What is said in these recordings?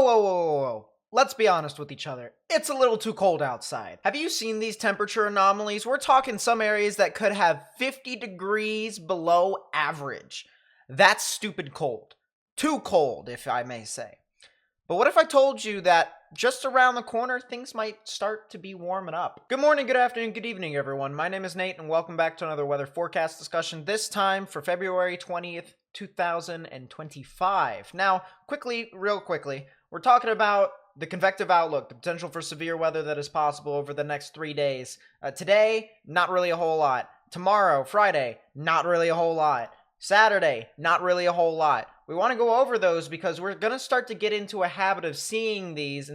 Whoa. Let's be honest with each other. It's a little too cold outside. Have you seen these temperature anomalies? We're talking some areas that could have 50 degrees below average. That's stupid cold. Too cold, if I may say. But what if I told you that just around the corner, things might start to be warming up? Good morning, good afternoon, good evening, everyone. My name is Nate, and welcome back to another weather forecast discussion, this time for February 20th, 2025. Now, real quickly, we're talking about the convective outlook, the potential for severe weather that is possible over the next 3 days. Today, not really a whole lot. Tomorrow, Friday, not really a whole lot. Saturday, not really a whole lot. We want to go over those because we're going to start to get into a habit of seeing these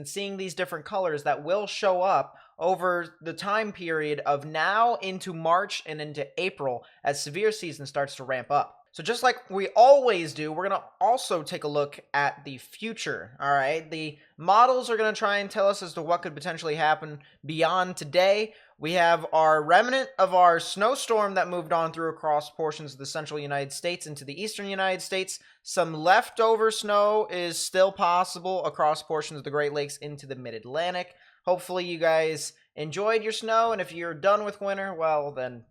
different colors that will show up over the time period of now into March and into April as severe season starts to ramp up. So just like we always do, we're going to also take a look at the future, all right? The models are going to try and tell us as to what could potentially happen beyond today. We have our remnant of our snowstorm that moved on through across portions of the central United States into the eastern United States. Some leftover snow is still possible across portions of the Great Lakes into the mid-Atlantic. Hopefully you guys enjoyed your snow, and if you're done with winter, well, then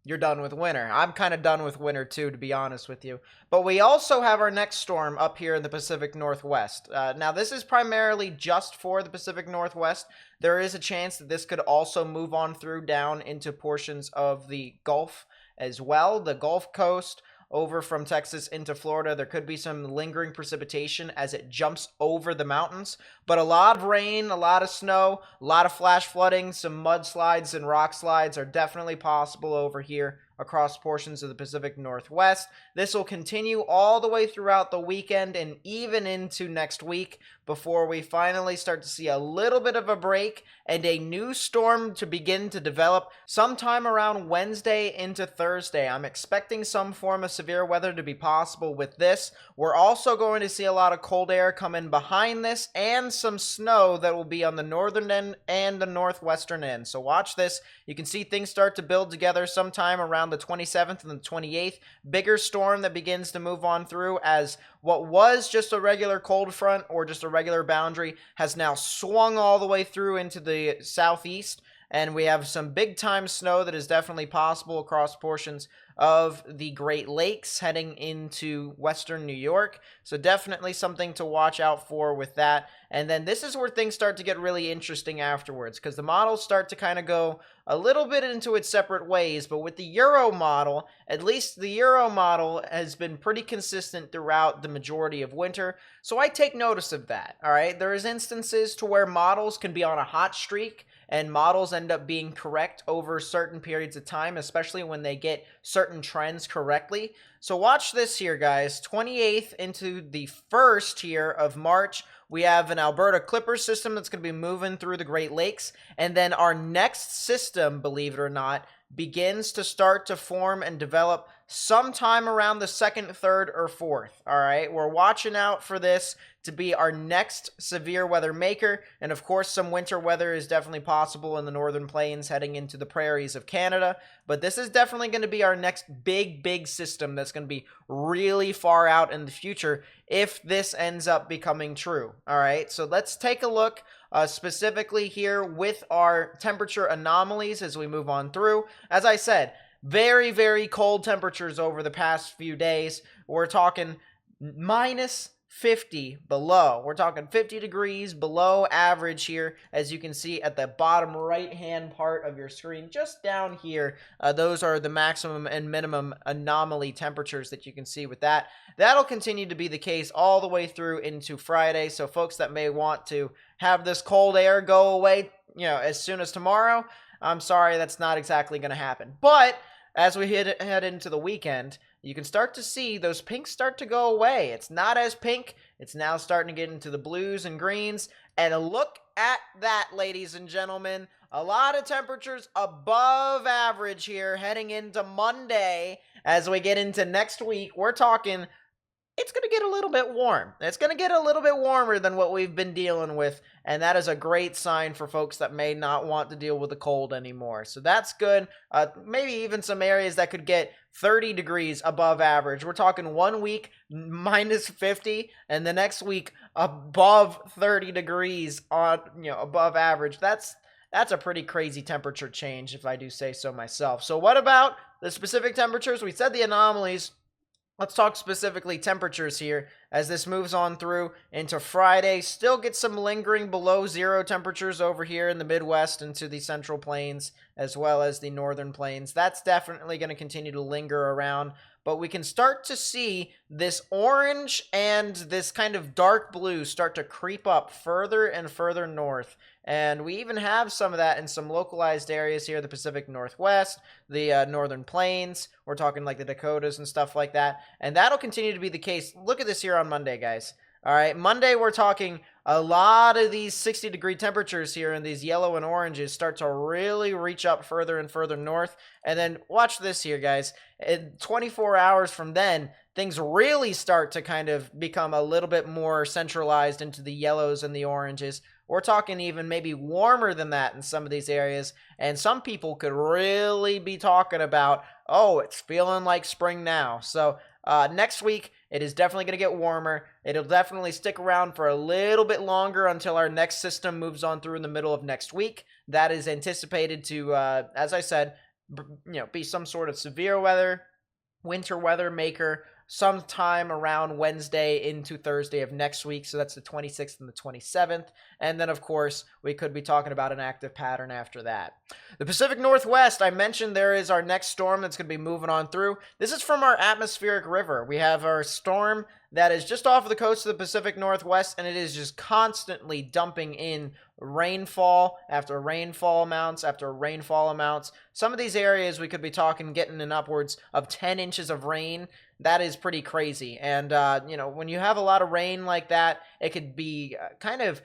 you're done with winter. I'm kind of done with winter too, to be honest with you. But we also have our next storm up here in the Pacific Northwest. Now, this is primarily just for the Pacific Northwest. There is a chance that this could also move on through down into portions of the Gulf as well, the Gulf Coast, over from Texas into Florida. There could be some lingering precipitation as it jumps over the mountains, but a lot of rain, a lot of snow, a lot of flash flooding, some mudslides and rock slides are definitely possible over here across portions of the Pacific Northwest. This will continue all the way throughout the weekend and even into next week before we finally start to see a little bit of a break and a new storm to begin to develop sometime around Wednesday into Thursday. I'm expecting some form of severe weather to be possible with this. We're also going to see a lot of cold air come in behind this and some snow that will be on the northern end and the northwestern end. So watch this. You can see things start to build together sometime around the 27th and the 28th. Bigger storm that begins to move on through as what was just a regular cold front or just a regular boundary has now swung all the way through into the southeast. And we have some big time snow that is definitely possible across portions of the Great Lakes heading into western New York. So definitely something to watch out for with that. And then this is where things start to get really interesting afterwards, because the models start to kind of go a little bit into its separate ways. But with the Euro model, at least the Euro model has been pretty consistent throughout the majority of winter. So I take notice of that, all right? There is instances to where models can be on a hot streak and models end up being correct over certain periods of time, especially when they get certain trends correctly. So watch this here, guys. 28th into the 1st here of March, we have an Alberta Clipper system that's going to be moving through the Great Lakes. And then our next system, believe it or not, begins to start to form and develop sometime around the 2nd, 3rd, or 4th. All right, we're watching out for this to be our next severe weather maker. And of course, some winter weather is definitely possible in the northern plains heading into the prairies of Canada. But this is definitely going to be our next big system that's going to be really far out in the future if this ends up becoming true. All right, so let's take a look specifically here with our temperature anomalies as we move on through. As I said, very cold temperatures over the past few days. We're talking minus 50 below. We're talking 50 degrees below average here, as you can see at the bottom right hand part of your screen, just down here. Those are the maximum and minimum anomaly temperatures that you can see with that. That'll continue to be the case all the way through into Friday. So folks that may want to have this cold air go away, as soon as tomorrow, I'm sorry, that's not exactly going to happen. But as we head into the weekend, you can start to see those pinks start to go away. It's not as pink. It's now starting to get into the blues and greens. And look at that, ladies and gentlemen. A lot of temperatures above average here heading into Monday. As we get into next week, we're talking it's going to get a little bit warm. It's going to get a little bit warmer than what we've been dealing with, and that is a great sign for folks that may not want to deal with the cold anymore. So that's good. Maybe even some areas that could get 30 degrees above average. We're talking 1 week minus 50, and the next week above 30 degrees on above average. That's a pretty crazy temperature change, if I do say so myself. So what about the specific temperatures? We said the anomalies. Let's talk specifically temperatures here as this moves on through into Friday. Still get some lingering below zero temperatures over here in the Midwest into the Central Plains as well as the Northern Plains. That's definitely going to continue to linger around, but we can start to see this orange and this kind of dark blue start to creep up further and further north. And we even have some of that in some localized areas here, the Pacific Northwest, the Northern Plains. We're talking like the Dakotas and stuff like that. And that'll continue to be the case. Look at this here on Monday, guys. All right, Monday we're talking a lot of these 60-degree temperatures here, and these yellow and oranges start to really reach up further and further north. And then watch this here, guys. In 24 hours from then, things really start to kind of become a little bit more centralized into the yellows and the oranges. We're talking even maybe warmer than that in some of these areas, and some people could really be talking about, oh, it's feeling like spring now. So next week, it is definitely going to get warmer. It'll definitely stick around for a little bit longer until our next system moves on through in the middle of next week. That is anticipated to, as I said, be some sort of severe weather, winter weather maker, sometime around Wednesday into Thursday of next week. So that's the 26th and the 27th. And then, of course, we could be talking about an active pattern after that. The Pacific Northwest, I mentioned there is our next storm that's going to be moving on through. This is from our atmospheric river. We have our storm that is just off of the coast of the Pacific Northwest, and it is just constantly dumping in rainfall after rainfall amounts after rainfall amounts. Some of these areas we could be talking getting in upwards of 10 inches of rain. That is pretty crazy. And, when you have a lot of rain like that, it could be kind of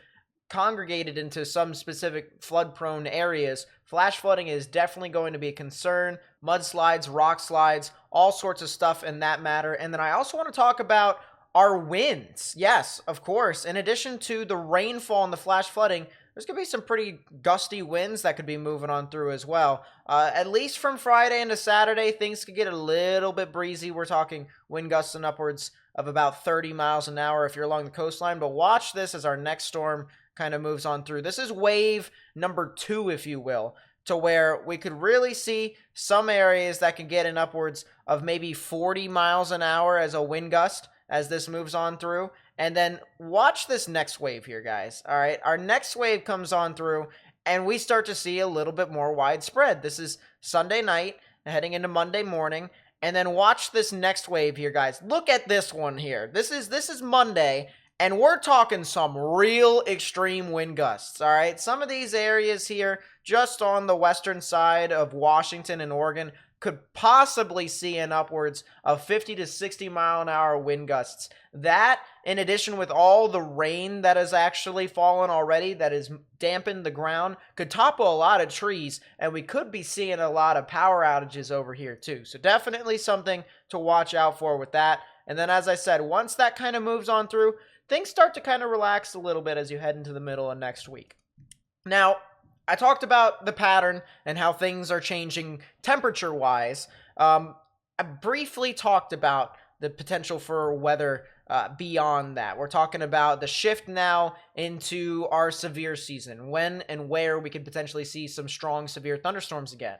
congregated into some specific flood-prone areas. Flash flooding is definitely going to be a concern. Mudslides, rock slides, all sorts of stuff in that matter. And then I also want to talk about our winds. Yes, of course. In addition to the rainfall and the flash flooding, there's going to be some pretty gusty winds that could be moving on through as well. At least from Friday into Saturday, things could get a little bit breezy. We're talking wind gusts and upwards of about 30 miles an hour if you're along the coastline. But watch this as our next storm kind of moves on through. This is wave number 2, if you will, to where we could really see some areas that can get in upwards of maybe 40 miles an hour as a wind gust as this moves on through. And then watch this next wave here, guys. All right, our next wave comes on through, and we start to see a little bit more widespread. This is Sunday night, heading into Monday morning. And then watch this next wave here, guys. Look at this one here. This is Monday, and we're talking some real extreme wind gusts, all right? Some of these areas here, just on the western side of Washington and Oregon, could possibly see an upwards of 50 to 60 mile an hour wind gusts. That, in addition with all the rain that has actually fallen already, that has dampened the ground, could topple a lot of trees, and we could be seeing a lot of power outages over here too. So definitely something to watch out for with that. And then, as I said, once that kind of moves on through, things start to kind of relax a little bit as you head into the middle of next week. Now, I talked about the pattern and how things are changing temperature-wise. I briefly talked about the potential for weather beyond that. We're talking about the shift now into our severe season, when and where we could potentially see some strong, severe thunderstorms again.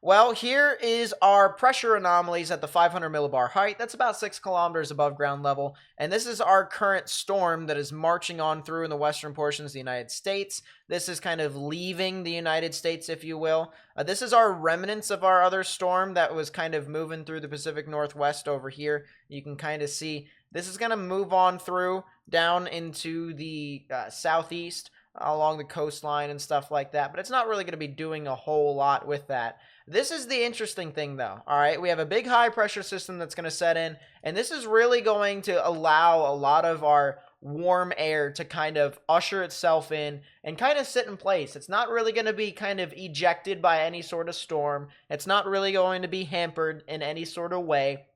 Well, here is our pressure anomalies at the 500 millibar height. That's about 6 kilometers above ground level. And this is our current storm that is marching on through in the western portions of the United States. This is kind of leaving the United States, if you will. This is our remnants of our other storm that was kind of moving through the Pacific Northwest over here. You can kind of see this is going to move on through down into the southeast along the coastline and stuff like that. But it's not really going to be doing a whole lot with that. This is the interesting thing, though, all right? We have a big high-pressure system that's going to set in, and this is really going to allow a lot of our warm air to kind of usher itself in and kind of sit in place. It's not really going to be kind of ejected by any sort of storm. It's not really going to be hampered in any sort of way.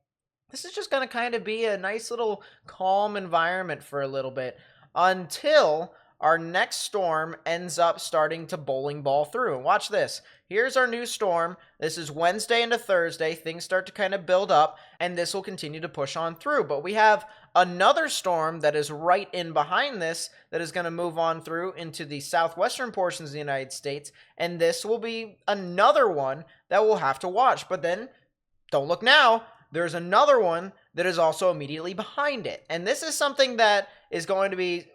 this is just going to kind of be a nice little calm environment for a little bit until our next storm ends up starting to bowling ball through. And watch this. Here's our new storm. This is Wednesday into Thursday. Things start to kind of build up, and this will continue to push on through. But we have another storm that is right in behind this that is going to move on through into the southwestern portions of the United States, and this will be another one that we'll have to watch. But then, don't look now, there's another one that is also immediately behind it. And this is something that is going to be,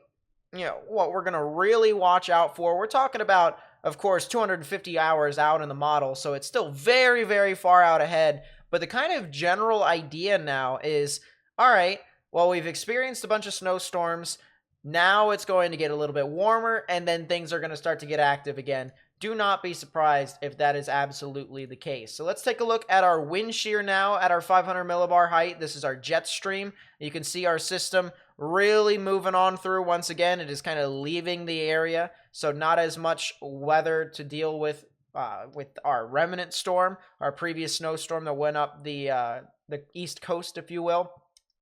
what we're going to really watch out for. We're talking about, of course, 250 hours out in the model, so it's still very, very far out ahead. But the kind of general idea now is, all right, well, we've experienced a bunch of snowstorms. Now it's going to get a little bit warmer, and then things are going to start to get active again. Do not be surprised if that is absolutely the case. So let's take a look at our wind shear now at our 500 millibar height. This is our jet stream. You can see our system really moving on through once again. It is kind of leaving the area, so not as much weather to deal with our remnant storm, our previous snowstorm that went up the east coast, if you will.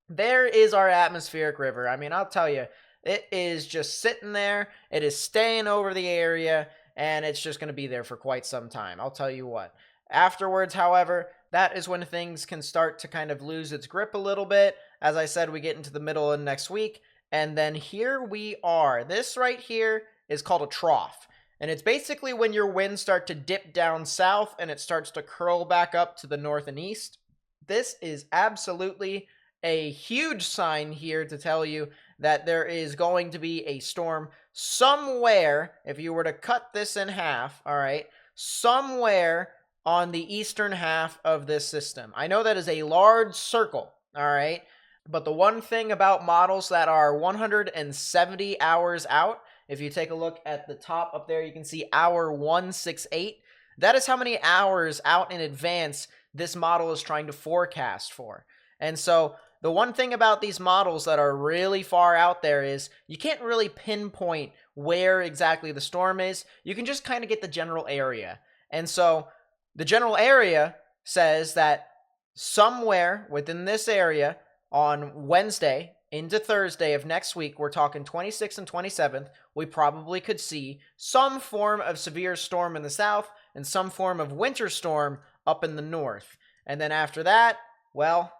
There is our atmospheric river. I mean, I'll tell you, it is just sitting there. It is staying over the area, and it's just going to be there for quite some time. I'll tell you what. Afterwards, however, that is when things can start to kind of lose its grip a little bit. As I said, we get into the middle of next week, and then here we are. This right here is called a trough, and it's basically when your winds start to dip down south and it starts to curl back up to the north and east. This is absolutely a huge sign here to tell you that there is going to be a storm somewhere. If you were to cut this in half, all right, somewhere on the eastern half of this system. I know that is a large circle, all right, but the one thing about models that are 170 hours out, if you take a look at the top up there, you can see hour 168. That is how many hours out in advance this model is trying to forecast for. And so the one thing about these models that are really far out there is you can't really pinpoint where exactly the storm is. You can just kind of get the general area. And so the general area says that somewhere within this area on Wednesday into Thursday of next week, we're talking 26th and 27th, we probably could see some form of severe storm in the south and some form of winter storm up in the north. And then after that, well,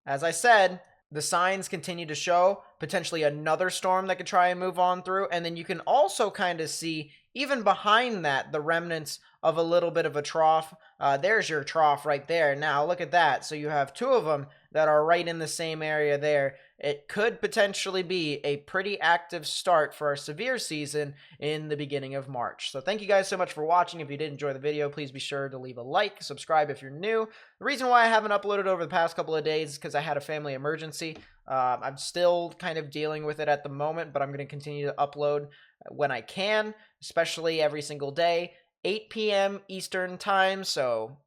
as I said, the signs continue to show potentially another storm that could try and move on through. And then you can also kind of see, even behind that, the remnants of a little bit of a trough. There's your trough right there. Now, look at that. So you have two of them that are right in the same area there. It could potentially be a pretty active start for our severe season in the beginning of March. So thank you guys so much for watching. If you did enjoy the video, please be sure to leave a like, subscribe if you're new. The reason why I haven't uploaded over the past couple of days is because I had a family emergency. I'm still kind of dealing with it at the moment, but I'm going to continue to upload when I can, especially every single day, 8 p.m. Eastern time. So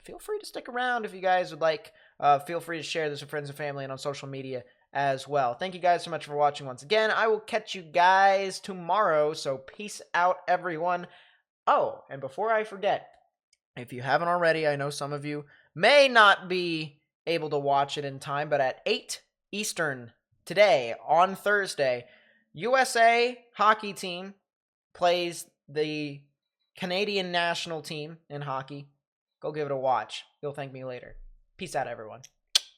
feel free to stick around if you guys would like. Feel free to share this with friends and family and on social media as well. Thank you guys so much for watching once again. I will catch you guys tomorrow, so peace out, everyone. Oh, and before I forget, if you haven't already, I know some of you may not be able to watch it in time, but at 8 Eastern today, on Thursday, USA hockey team plays the Canadian national team in hockey. Go give it a watch. You'll thank me later. Peace out, everyone.